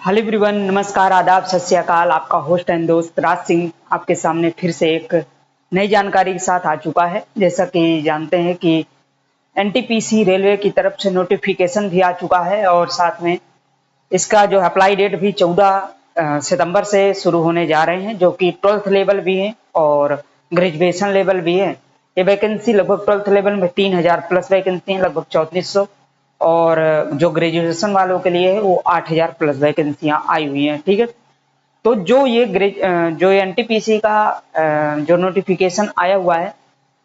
Hello everyone, नमस्कार, आदाब, सत श्री अकाल। आपका होस्ट एंड दोस्त राज सिंह आपके सामने फिर से एक नई जानकारी के साथ आ चुका है। जैसा कि जानते हैं कि एनटीपीसी रेलवे की तरफ से नोटिफिकेशन भी आ चुका है और साथ में इसका जो अप्लाई डेट भी 14 सितंबर से शुरू होने जा रहे हैं, जो कि 12th लेवल भी है और ग्रेजुएशन लेवल भी है। ये वैकेंसी लगभग 12th लेवल में 3000 प्लस वैकेंसी है, लगभग 3400, और जो ग्रेजुएशन वालों के लिए है वो 8000 प्लस वैकेंसियां आई हुई हैं। ठीक है, तो जो एनटीपीसी का जो नोटिफिकेशन आया हुआ है,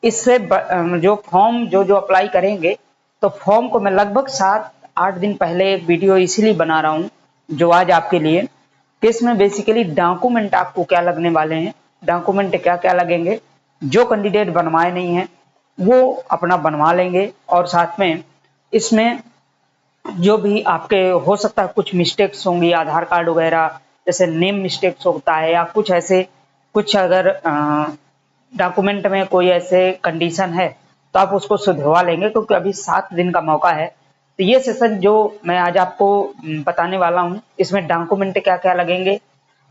इससे जो फॉर्म जो अप्लाई करेंगे, तो फॉर्म को मैं लगभग 7-8 दिन पहले एक वीडियो इसीलिए बना रहा हूँ जो आज आपके लिए, कि इसमें बेसिकली डॉक्यूमेंट आपको क्या लगने वाले हैं, डॉक्यूमेंट क्या क्या लगेंगे। जो कैंडिडेट बनवाए नहीं हैं वो अपना बनवा लेंगे, और साथ में इसमें जो भी आपके हो सकता है कुछ मिस्टेक्स होंगी आधार कार्ड वगैरह, जैसे नेम मिस्टेक्स होता है या कुछ ऐसे, कुछ अगर डॉक्यूमेंट में कोई ऐसे कंडीशन है तो आप उसको सुधरवा लेंगे, क्योंकि अभी 7 दिन का मौका है। तो ये सेशन जो मैं आज आपको बताने वाला हूँ, इसमें डॉक्यूमेंट क्या क्या लगेंगे,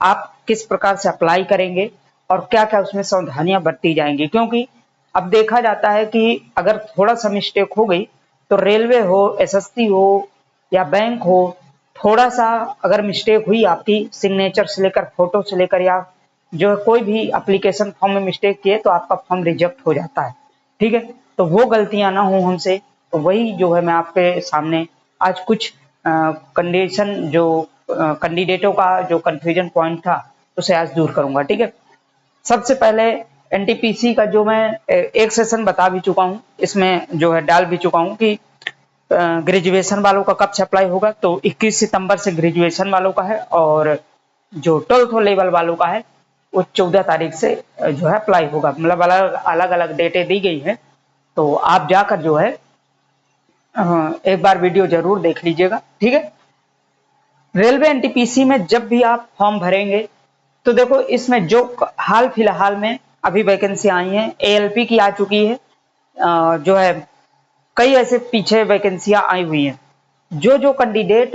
आप किस प्रकार से अप्लाई करेंगे और क्या क्या उसमें सावधानियां बरती जाएंगी। क्योंकि अब देखा जाता है कि अगर थोड़ा सा मिस्टेक हो गई तो रेलवे हो, एसएससी हो या बैंक हो, थोड़ा सा अगर मिस्टेक हुई आपकी सिग्नेचर से लेकर फोटो से लेकर, या जो कोई भी एप्लीकेशन फॉर्म में मिस्टेक किए तो आपका फॉर्म रिजेक्ट हो जाता है। ठीक है, तो वो गलतियां ना हो हमसे, तो वही जो है मैं आपके सामने आज कुछ कंडीशन जो कैंडिडेटों का जो कंफ्यूजन पॉइंट था उसे आज दूर करूंगा। ठीक है, सबसे पहले एनटीपीसी का जो मैं एक सेशन बता भी चुका हूँ, इसमें जो है डाल भी चुका हूँ कि ग्रेजुएशन वालों का कब से अप्लाई होगा। तो 21 सितंबर से ग्रेजुएशन वालों का है, और जो 12th लेवल वालों का है वो 14 तारीख से जो है अप्लाई होगा। मतलब अलग अलग डेटें दी गई है, तो आप जाकर जो है एक बार वीडियो जरूर देख लीजिएगा। ठीक है, रेलवे एनटीपीसी में जब भी आप फॉर्म भरेंगे तो देखो, इसमें जो हाल फिलहाल में अभी वैकेंसी आई है, एएलपी की आ चुकी है, जो है कई ऐसे पीछे वैकेंसियां आई हुई हैं। जो कैंडिडेट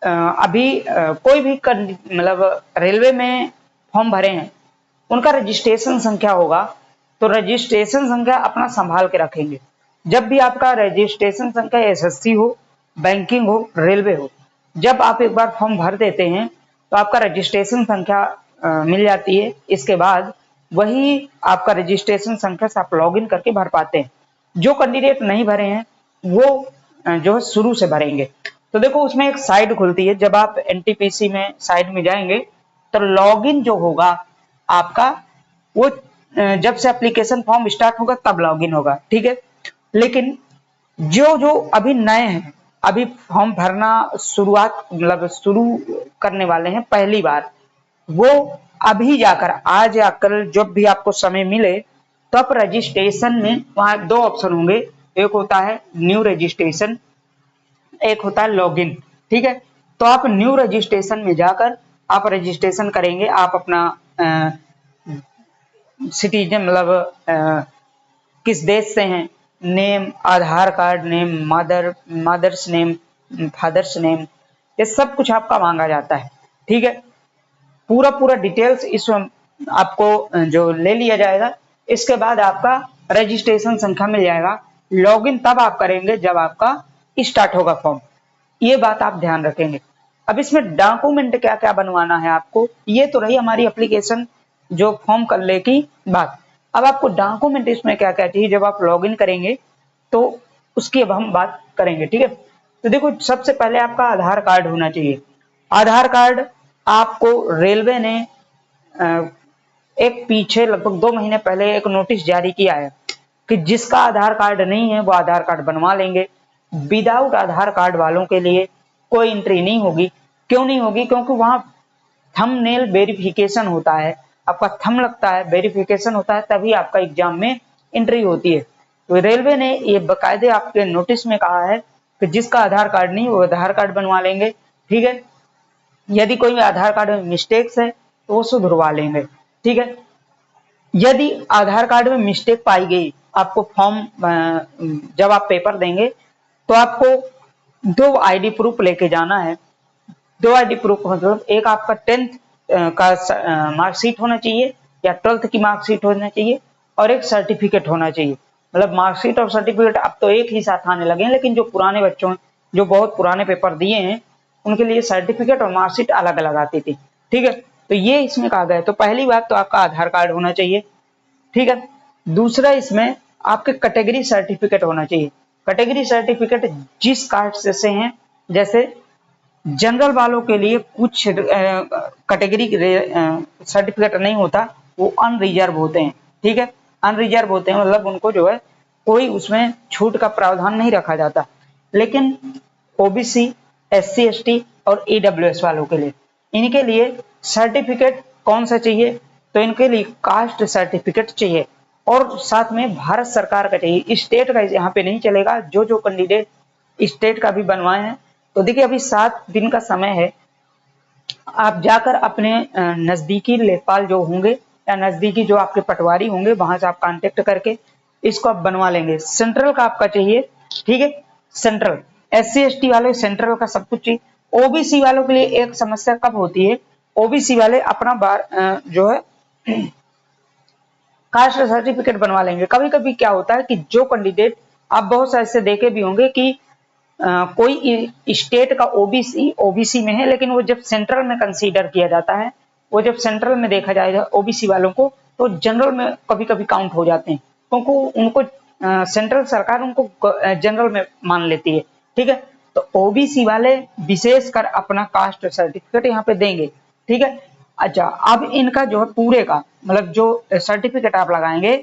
अभी कोई भी मतलब रेलवे में फॉर्म भरे हैं, उनका रजिस्ट्रेशन संख्या होगा, तो रजिस्ट्रेशन संख्या अपना संभाल के रखेंगे। जब भी आपका रजिस्ट्रेशन संख्या एसएससी हो, बैंकिंग हो, रेलवे हो, जब आप एक बार फॉर्म भर देते हैं तो आपका रजिस्ट्रेशन संख्या मिल जाती है। इसके बाद वही आपका रजिस्ट्रेशन संख्या से आप लॉगिन करके भर पाते हैं। जो कैंडिडेट नहीं भरे हैं वो जो है शुरू से भरेंगे। तो देखो, उसमें एक साइड खुलती है, जब आप एनटीपीसी में साइड में जाएंगे तो लॉगिन जो होगा आपका, वो जब से एप्लीकेशन फॉर्म स्टार्ट होगा तब लॉगिन होगा। ठीक है, लेकिन जो जो अभी नए हैं, अभी फॉर्म भरना शुरुआत मतलब शुरू करने वाले हैं पहली बार, वो अभी जाकर आज या कल जब भी आपको समय मिले, तो आप रजिस्ट्रेशन में वहां 2 ऑप्शन होंगे, एक होता है न्यू रजिस्ट्रेशन, एक होता है लॉगिन। ठीक है, तो आप न्यू रजिस्ट्रेशन में जाकर आप रजिस्ट्रेशन करेंगे। आप अपना सिटीजन मतलब किस देश से हैं, name, Aadhaar card name, mother's name, father's name, ये सब कुछ आपका मांगा जाता है। ठीक है, पूरा डिटेल्स इसमें आपको जो ले लिया जाएगा। इसके बाद आपका रजिस्ट्रेशन संख्या मिल जाएगा। लॉगिन तब आप करेंगे जब आपका स्टार्ट होगा फॉर्म, ये बात आप ध्यान रखेंगे। अब इसमें डॉक्यूमेंट क्या क्या बनवाना है आपको, ये तो रही हमारी एप्लीकेशन जो फॉर्म करने की बात। अब आपको डॉक्यूमेंट इसमें क्या क्या चाहिए जब आप लॉगिन करेंगे, तो उसकी अब हम बात करेंगे। ठीक है, तो देखो, सबसे पहले आपका आधार कार्ड होना चाहिए। आधार कार्ड आपको रेलवे ने एक पीछे लगभग 2 महीने पहले एक नोटिस जारी किया है कि जिसका आधार कार्ड नहीं है वो आधार कार्ड बनवा लेंगे। विदाउट आधार कार्ड वालों के लिए कोई एंट्री नहीं होगी। क्यों नहीं होगी? क्योंकि वहां थंबनेल वेरिफिकेशन होता है, आपका थंब लगता है, वेरिफिकेशन होता है, तभी आपका एग्जाम में एंट्री होती है। तो रेलवे ने ये बकायदे आपके नोटिस में कहा है कि जिसका आधार कार्ड नहीं वो आधार कार्ड बनवा लेंगे। ठीक है, यदि कोई आधार कार्ड में मिस्टेक्स है तो वो सुधरवा लेंगे। ठीक है, यदि आधार कार्ड में मिस्टेक पाई गई, आपको फॉर्म जब आप पेपर देंगे तो आपको 2 आईडी प्रूफ लेके जाना है। दो आईडी प्रूफ मतलब एक आपका 10th का मार्कशीट होना चाहिए या 12th की मार्कशीट होना चाहिए और एक सर्टिफिकेट होना चाहिए। मतलब मार्कशीट और सर्टिफिकेट अब तो एक ही साथ आने लगे हैं, लेकिन जो पुराने बच्चों हैं जो बहुत पुराने पेपर दिए हैं उनके लिए सर्टिफिकेट और मार्कशीट अलग अलग आती थी। ठीक है, तो ये इसमें कहा गया है। तो पहली बात तो आपका आधार कार्ड होना चाहिए। ठीक है, दूसरा इसमें आपके कैटेगरी सर्टिफिकेट होना चाहिए। कैटेगरी सर्टिफिकेट जिस कास्ट से हैं, जैसे जनरल वालों के लिए कुछ कैटेगरी सर्टिफिकेट नहीं होता, वो अनरिजर्व होते हैं। ठीक है, अनरिजर्व होते हैं मतलब उनको जो है कोई उसमें छूट का प्रावधान नहीं रखा जाता। लेकिन ओबीसी, एससी, एसटी और ईडब्ल्यूएस वालों के लिए, इनके लिए सर्टिफिकेट कौन सा चाहिए? तो इनके लिए कास्ट सर्टिफिकेट चाहिए और साथ में भारत सरकार का चाहिए। स्टेट का यहाँ पे नहीं चलेगा। जो जो कैंडिडेट स्टेट का भी बनवाए हैं, तो देखिए अभी 7 दिन का समय है, आप जाकर अपने नजदीकी लेखपाल जो होंगे या नजदीकी जो आपके पटवारी होंगे वहां से आप कांटेक्ट करके इसको आप बनवा लेंगे। सेंट्रल का आपका चाहिए। ठीक है, सेंट्रल, एससी एसटी वाले सेंट्रल का सब कुछ चाहिए। ओबीसी वालों के लिए एक समस्या कब होती है, ओबीसी वाले अपना बार जो है कास्ट सर्टिफिकेट बनवा लेंगे। कभी कभी क्या होता है कि जो कैंडिडेट, आप बहुत सारे ऐसे देखे भी होंगे कि कोई स्टेट का ओबीसी में है, लेकिन वो जब सेंट्रल में कंसीडर किया जाता है, वो जब सेंट्रल में देखा जाएगा ओबीसी वालों को, तो जनरल में कभी कभी काउंट हो जाते हैं, क्योंकि उनको सेंट्रल सरकार उनको जनरल में मान लेती है। ठीक है, तो ओबीसी वाले विशेषकर अपना कास्ट सर्टिफिकेट यहाँ पे देंगे। ठीक है, अच्छा अब इनका जो है पूरे का मतलब जो सर्टिफिकेट आप लगाएंगे,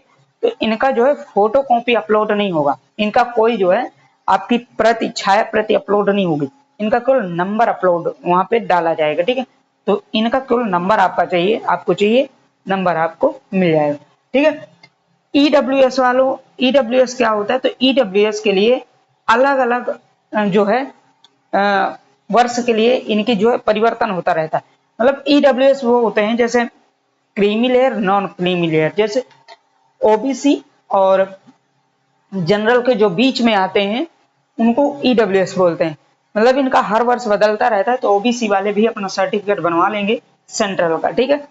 तो इनका जो है फोटो कॉपी अपलोड नहीं होगा। इनका कोई जो है आपकी प्रति छाया प्रति अपलोड नहीं होगी, इनका केवल नंबर अपलोड वहां पे डाला जाएगा। ठीक है, तो इनका केवल नंबर आपका चाहिए, आपको चाहिए नंबर, आपको मिल जाएगा। ठीक है, ईडब्ल्यूएस वालों, ईडब्ल्यूएस क्या होता है? तो ईडब्ल्यूएस के लिए अलग अलग जो है वर्ष के लिए इनकी जो है परिवर्तन होता रहता है। मतलब ईडब्ल्यूएस वो होते हैं जैसे creamy layer, non creamy layer, जैसे ओबीसी और जनरल के जो बीच में आते हैं उनको ईडब्ल्यूएस बोलते हैं। मतलब इनका हर वर्ष बदलता रहता है, तो ओबीसी वाले भी अपना सर्टिफिकेट बनवा लेंगे सेंट्रल का। ठीक है,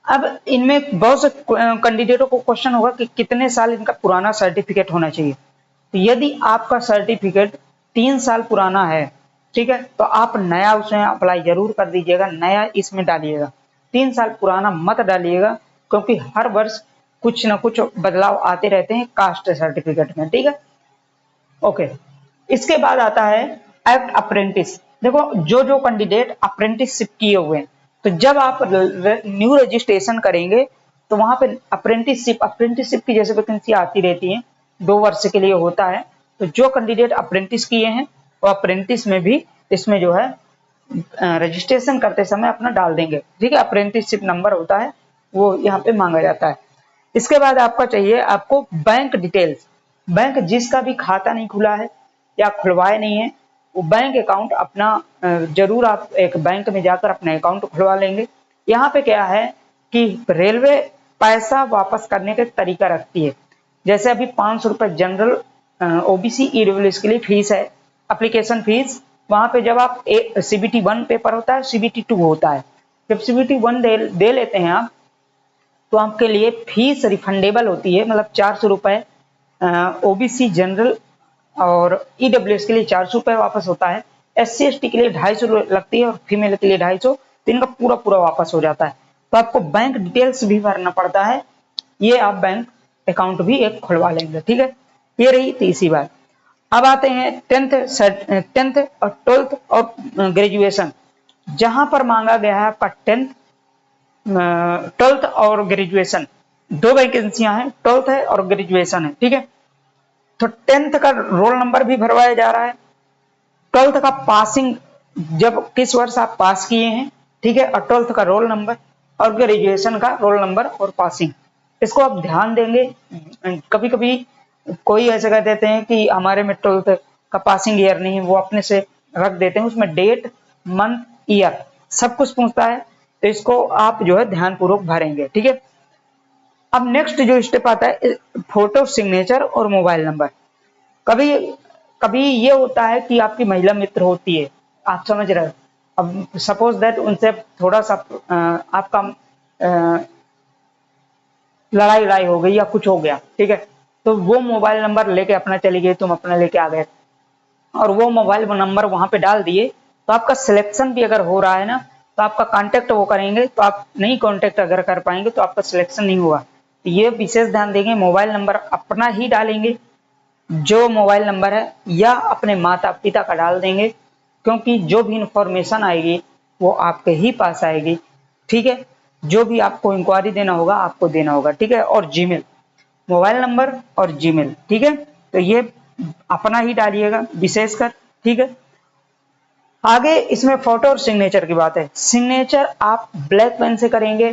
अब इनमें बहुत से कैंडिडेटों को क्वेश्चन होगा कि कितने साल इनका पुराना सर्टिफिकेट होना चाहिए। तो यदि आपका सर्टिफिकेट 3 साल पुराना है, ठीक है, तो आप नया उसमें अप्लाई जरूर कर दीजिएगा, नया इसमें डालिएगा। 3 साल पुराना मत डालिएगा, क्योंकि हर वर्ष कुछ ना कुछ बदलाव आते रहते हैं कास्ट सर्टिफिकेट में। ठीक है, ओके। इसके बाद आता है एक्ट अप्रेंटिस। देखो जो जो कैंडिडेट अप्रेंटिसशिप किए हुए हैं, तो जब आप न्यू रजिस्ट्रेशन करेंगे तो वहां पे अप्रेंटिसशिप की जैसे वैकेंसी आती रहती है, 2 वर्ष के लिए होता है। तो जो कैंडिडेट अप्रेंटिस किए हैं वो अप्रेंटिस में भी इसमें जो है रजिस्ट्रेशन करते समय अपना डाल देंगे। ठीक है, अप्रेंटिसशिप नंबर होता है वो यहाँ पे मांगा जाता है। इसके बाद आपका चाहिए आपको बैंक डिटेल्स। बैंक जिसका भी खाता नहीं खुला है या खुलवाए नहीं है, वो बैंक अकाउंट अपना जरूर आप एक बैंक में जाकर अपना अकाउंट खुलवा लेंगे। यहाँ पे क्या है कि रेलवे पैसा वापस करने का तरीका रखती है। जैसे अभी 500 रुपए जनरल ओबीसी ईडब्ल्यूएस के लिए फीस है, एप्लीकेशन फीस। वहां पे जब आप सीबीटी 1 पेपर होता है, सीबीटी 2 होता है, जब सीबीटी 1 दे लेते हैं आप, तो आपके लिए फीस रिफंडेबल होती है। मतलब 400 रुपए ओबीसी जनरल और ईडब्ल्यूएस के लिए 400 रुपए वापस होता है, एससी एसटी के लिए 250 लगती है और फीमेल के लिए 250, तो इनका पूरा पूरा वापस हो जाता है। तो आपको बैंक डिटेल्स भी भरना पड़ता है, ये आप बैंक अकाउंट भी एक खुलवा लेंगे। ठीक है, ये रही तीसरी बात। अब आते हैं 10th और 12th और ग्रेजुएशन। जहां पर मांगा गया है आपका 12th और ग्रेजुएशन, 2 वैकेंसियां हैं, 12th है और ग्रेजुएशन है। ठीक है, तो 10th का रोल नंबर भी भरवाया जा रहा है, 12th का पासिंग जब किस वर्ष आप पास किए हैं, ठीक है, और 12th का रोल नंबर और ग्रेजुएशन का रोल नंबर और पासिंग, इसको आप ध्यान देंगे। कभी कभी कोई ऐसे कह देते हैं कि हमारे में 12th का पासिंग ईयर नहीं है, वो अपने से रख देते हैं, उसमें डेट, मंथ, ईयर सब कुछ पूछता है, तो इसको आप जो है ध्यान पूर्वक भरेंगे। ठीक है, अब नेक्स्ट जो स्टेप आता है फोटो, सिग्नेचर और मोबाइल नंबर। कभी कभी ये होता है कि आपकी महिला मित्र होती है, आप समझ रहे हो, अब सपोज दैट उनसे थोड़ा सा आपका लड़ाई लड़ाई हो गई या कुछ हो गया, ठीक है, तो वो मोबाइल नंबर लेके अपना चली गई, तुम अपना लेके आ गए और वो मोबाइल नंबर वहां पे डाल दिए, तो आपका सिलेक्शन भी अगर हो रहा है ना, तो आपका कांटेक्ट वो करेंगे, तो आप नहीं कांटेक्ट अगर कर पाएंगे तो आपका सिलेक्शन नहीं हुआ। तो ये विशेष ध्यान देंगे, मोबाइल नंबर अपना ही डालेंगे जो मोबाइल नंबर है, या अपने माता पिता का डाल देंगे, क्योंकि जो भी इंफॉर्मेशन आएगी वो आपके ही पास आएगी, ठीक है। जो भी आपको इंक्वायरी देना होगा आपको देना होगा, ठीक है। और जीमेल, मोबाइल नंबर और जीमेल, ठीक है, तो ये अपना ही डालिएगा विशेषकर, ठीक है। आगे इसमें फोटो और सिग्नेचर की बात है। सिग्नेचर आप ब्लैक पेन से करेंगे,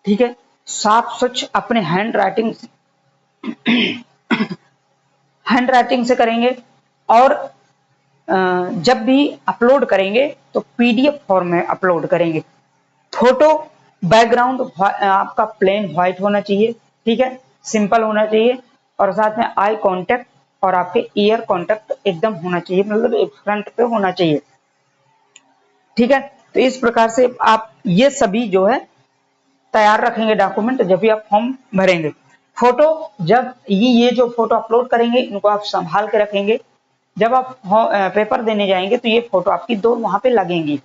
ठीक है, साफ स्वच्छ अपने हैंड राइटिंग से करेंगे, और जब भी अपलोड करेंगे तो पीडीएफ फॉर्म में अपलोड करेंगे। फोटो बैकग्राउंड आपका प्लेन व्हाइट होना चाहिए, ठीक है, सिंपल होना चाहिए, और साथ में आई कांटेक्ट और आपके ईयर कांटेक्ट एकदम होना चाहिए, मतलब एक फ्रंट पे होना चाहिए, ठीक है। तो इस प्रकार से आप ये सभी जो है तैयार रखेंगे डॉक्यूमेंट जब भी आप फॉर्म भरेंगे। फोटो, जब ये जो फोटो अपलोड करेंगे इनको आप संभाल के रखेंगे, जब आप पेपर देने जाएंगे तो ये फोटो आपकी दो वहां पे लगेंगी,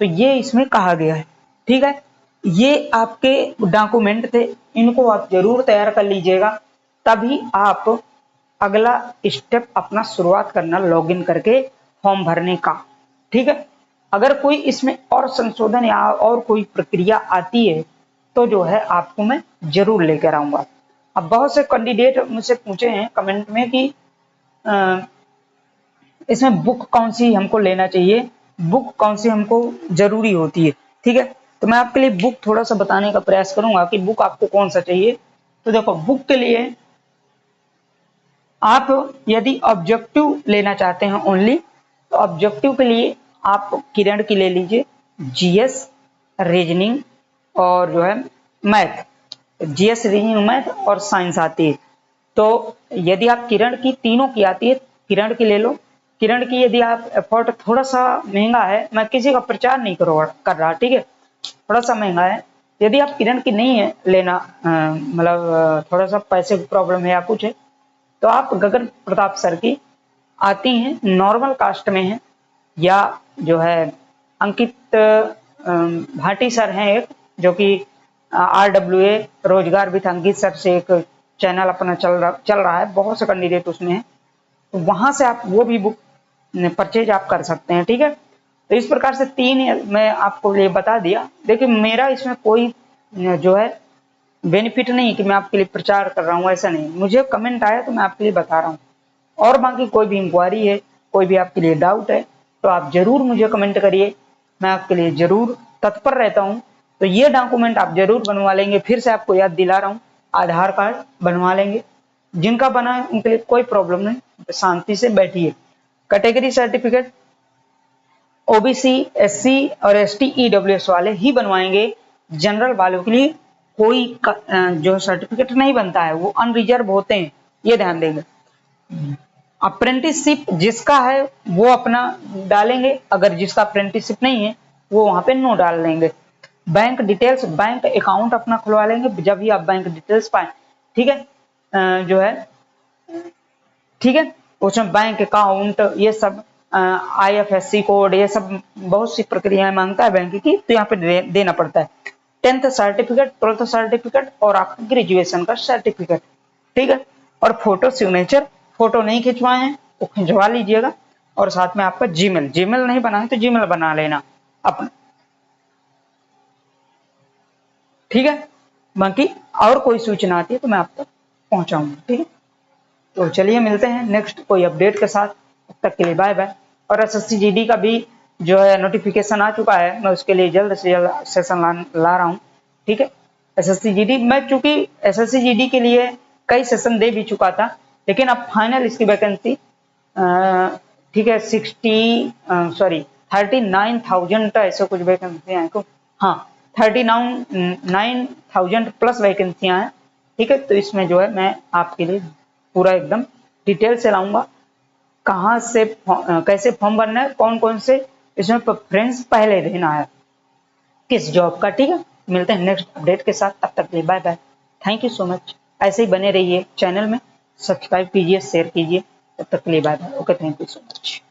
तो ये इसमें कहा गया है, ठीक है। ये आपके डॉक्यूमेंट थे, इनको आप जरूर तैयार कर लीजिएगा, तभी आप अगला स्टेप अपना शुरुआत करना लॉगिन करके फॉर्म भरने का, ठीक है। अगर कोई इसमें और संशोधन या और कोई प्रक्रिया आती है तो जो है आपको मैं जरूर लेकर आऊंगा। अब बहुत से कैंडिडेट मुझसे पूछे हैं कमेंट में कि इसमें बुक कौन सी हमको लेना चाहिए, बुक कौन सी हमको जरूरी होती है, ठीक है। तो मैं आपके लिए बुक थोड़ा सा बताने का प्रयास करूंगा कि बुक आपको कौन सा चाहिए। तो देखो, बुक के लिए आप यदि ऑब्जेक्टिव लेना चाहते हैं ओनली, तो ऑब्जेक्टिव के लिए आप किरण की ले लीजिए, जीएस, रीजनिंग और जो है मैथ, जीएस, रीजनिंग, मैथ और साइंस आती है। तो यदि आप किरण की तीनों की आती है, किरण की ले लो। किरण की यदि आप एफर्ट, थोड़ा सा महंगा है, मैं किसी का प्रचार नहीं कर रहा, ठीक है, थोड़ा सा महंगा है। यदि आप किरण की नहीं है लेना, मतलब थोड़ा सा पैसे की प्रॉब्लम है या कुछ है, तो आप गगन प्रताप सर की आती हैं, नॉर्मल कास्ट में है, या जो है अंकित भाटी सर हैं एक, जो कि RWA रोजगार विद अंकित सर से एक चैनल अपना चल रहा है, बहुत से कैंडिडेट उसमें हैं, तो वहां से आप वो भी बुक परचेज आप कर सकते हैं, ठीक है। तो इस प्रकार से तीन मैं आपको ये बता दिया। देखिए, मेरा इसमें कोई जो है बेनिफिट नहीं कि मैं आपके लिए प्रचार कर रहा हूँ, ऐसा नहीं, मुझे कमेंट आया तो मैं आपके लिए बता रहा हूँ। और बाकी कोई भी इंक्वायरी है, कोई भी आपके लिए डाउट है, तो आप जरूर मुझे कमेंट करिए, मैं आपके लिए जरूर तत्पर रहता हूँ। तो ये डॉक्यूमेंट आप जरूर बनवा लेंगे, फिर से आपको याद दिला रहा हूँ, आधार कार्ड बनवा लेंगे, जिनका बना है उनके लिए कोई प्रॉब्लम नहीं, शांति से बैठिए। कैटेगरी सर्टिफिकेट ओबीसी, एससी और एसटी ईडब्ल्यूएस वाले ही बनवाएंगे, जनरल वालों के लिए कोई जो सर्टिफिकेट नहीं बनता है, वो अनरिजर्व होते हैं, ये ध्यान देंगे। अप्रेंटिसशिप जिसका है वो अपना डालेंगे, अगर जिसका अप्रेंटिसशिप नहीं है वो वहां पे नो डाल देंगे। बैंक डिटेल्स, बैंक अकाउंट अपना खुलवा लेंगे जब भी आप बैंक डिटेल्स पाए, ठीक है, जो है, ठीक है, उसमें बैंक अकाउंट, ये सब IFSC कोड, ये सब बहुत सी प्रक्रियाएं मांगता है बैंक की, तो यहाँ पे देना पड़ता है। 10th सर्टिफिकेट, 12th सर्टिफिकेट और आपका ग्रेजुएशन का सर्टिफिकेट, ठीक है। और फोटो सिग्नेचर, फोटो नहीं खिंचवाए हैं तो खिंचवा लीजिएगा, और साथ में आपका जीमेल, जीमेल नहीं बना है तो जीमेल बना लेना अपना, ठीक है। बाकी और कोई सूचना आती है तो मैं आप तक पहुंचाऊंगा, ठीक है। तो चलिए मिलते हैं नेक्स्ट कोई अपडेट के साथ, तब तक के लिए बाय बाय। और SSC GD का भी जो है नोटिफिकेशन आ चुका है, मैं उसके लिए जल्द से जल्द सेशन ला रहा हूँ, ठीक है। SSC GD मैं चूंकि SSC GD के लिए कई सेशन दे भी चुका था, लेकिन अब फाइनल इसकी वैकेंसी, ठीक है, 39,000 ऐसे कुछ वैकेंसियां हैं, हाँ 39,000 प्लस वैकेंसियां हैं, ठीक है। तो इसमें जो है मैं आपके लिए पूरा एकदम डिटेल से लाऊंगा, कहाँ से कैसे फॉर्म भरना है, कौन कौन से इसमें प्रेफरेंस पहले देना है किस जॉब का। ठीक है, मिलते हैं नेक्स्ट अपडेट के साथ, तब तक के लिए bye bye. Thank you so much. ऐसे ही बने रहिए चैनल में, सब्सक्राइब कीजिए, शेयर कीजिए। तब तक के लिए bye bye. Okay, thank you so much.